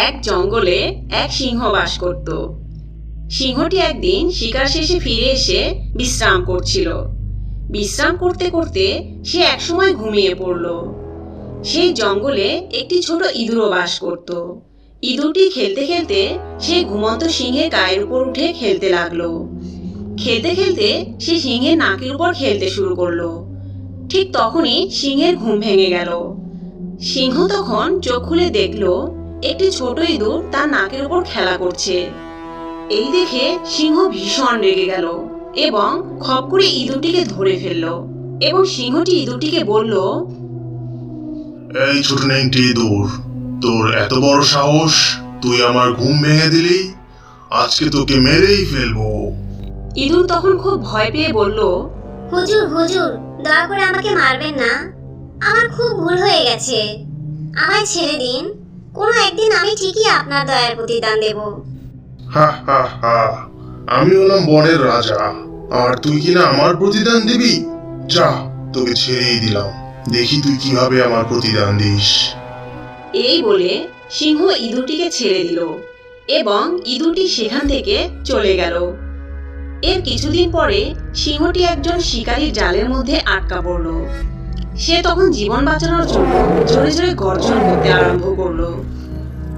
এক জঙ্গলে এক সিংহ বাস করত। সিংহটি একদিন শিকার শেষে ফিরে এসে বিশ্রাম করছিল। বিশ্রাম করতে করতে সে একসময় ঘুমিয়ে পড়ল। সেই জঙ্গলে একটি ছোট ইঁদুরও বাস করত। ইঁদুরটি খেলতে খেলতে সেই ঘুমন্ত সিংহের গায়ের উপর উঠে খেলতে লাগলো। খেলতে খেলতে সে সিংহের নাকের উপর খেলতে শুরু করলো। ঠিক তখনই সিংহের ঘুম ভেঙে গেল। সিংহ তখন চোখ খুলে দেখলো একটি ছোট ইঁদুর তার নাকের উপর খেলা করছে। এই দেখে সিংহ ভীষণ রেগে গেল এবং খপ করে ইঁদুরটিকে ধরে ফেললো এবং সিংহটি ইঁদুরটিকে বলল, এই ছোট নেংটি ইঁদুর, তোর এত বড় সাহস, তুই আমার ঘুম ভেঙে দিলি। আজকে তোকে মেরেই ফেলবো। ইঁদুর তখন খুব ভয় পেয়ে বলল, হুজুর হুজুর, দয়া করে আমাকে মারবেন না। আমার খুব ভুল হয়ে গেছে, আমায় ছেড়ে দিন। কোনো একদিন আমি ঠিকই আপনার দয়ার প্রতিদান দেব। হা হা হা, আমি হলাম বনের রাজা, আর তুই কিনা আমার প্রতিদান দিবি? যা, তোকে ছেড়েই দিলাম, দেখি তুই কিভাবে আমার প্রতিদান দিস। এই বলে সিংহ ইঁদুরটিকে ছেড়ে দিল এবং ইঁদুরটি সেখান থেকে চলে গেল। এর কিছুদিন পরে সিংহটি একজন শিকারীর জালের মধ্যে আটকা পড়ল। সে তখন জীবন বাঁচানোর জন্য জোরে জোরে গর্জন করতে আরম্ভ করলো।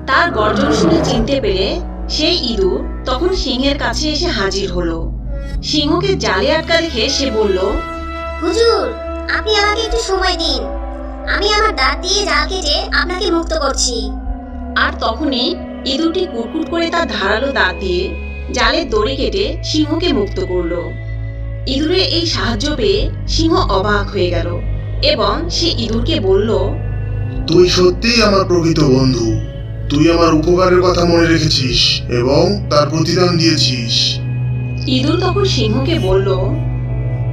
তার গর্জন শুনে চিনতে পেরে সেই ইঁদুর তখন সিংহের কাছে এসে হাজির হলো। সিংহকে জালে আটকা দেখে সে বলল, হুজুর, আপনি আমাকে একটু সময় দিন। আমি আমার দাঁত দিয়ে জাল কেটে আপনাকে মুক্ত করছি। আর তখনই ইঁদুরটি কুটকুট করে তার ধারালো দাঁত দিয়ে জালের দড়ি কেটে সিংহকে মুক্ত করলো। ইঁদুরের এই সাহায্য পেয়ে সিংহ অবাক হয়ে গেল এবং সে ইঁদুরকে বলল, তুই সত্যিই আমার প্রকৃত বন্ধু। তুই আমার উপকারের কথা মনে রেখেছিস এবং তার প্রতিদান দিয়েছিস। ইঁদুর তখন সিংহকে বলল,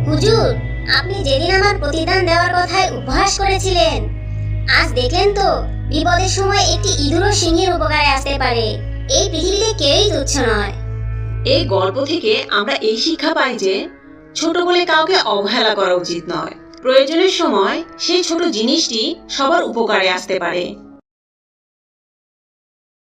হুজুর, আপনি যেদিন আমার প্রতিদান দেওয়ার কথায় উপহাস করেছিলেন, আজ দেখলেন তো বিপদের সময় একটি ইঁদুরও সিংহের উপকারে আসতে পারে। এই পৃথিবীতে কেউই তুচ্ছ নয়। এই গল্প থেকে আমরা এই শিক্ষা পাই যে ছোট বলে কাউকে অবহেলা করা উচিত নয়। প্রয়োজনের সময় সেই ছোট জিনিসটি সবার উপকারে আসতে পারে।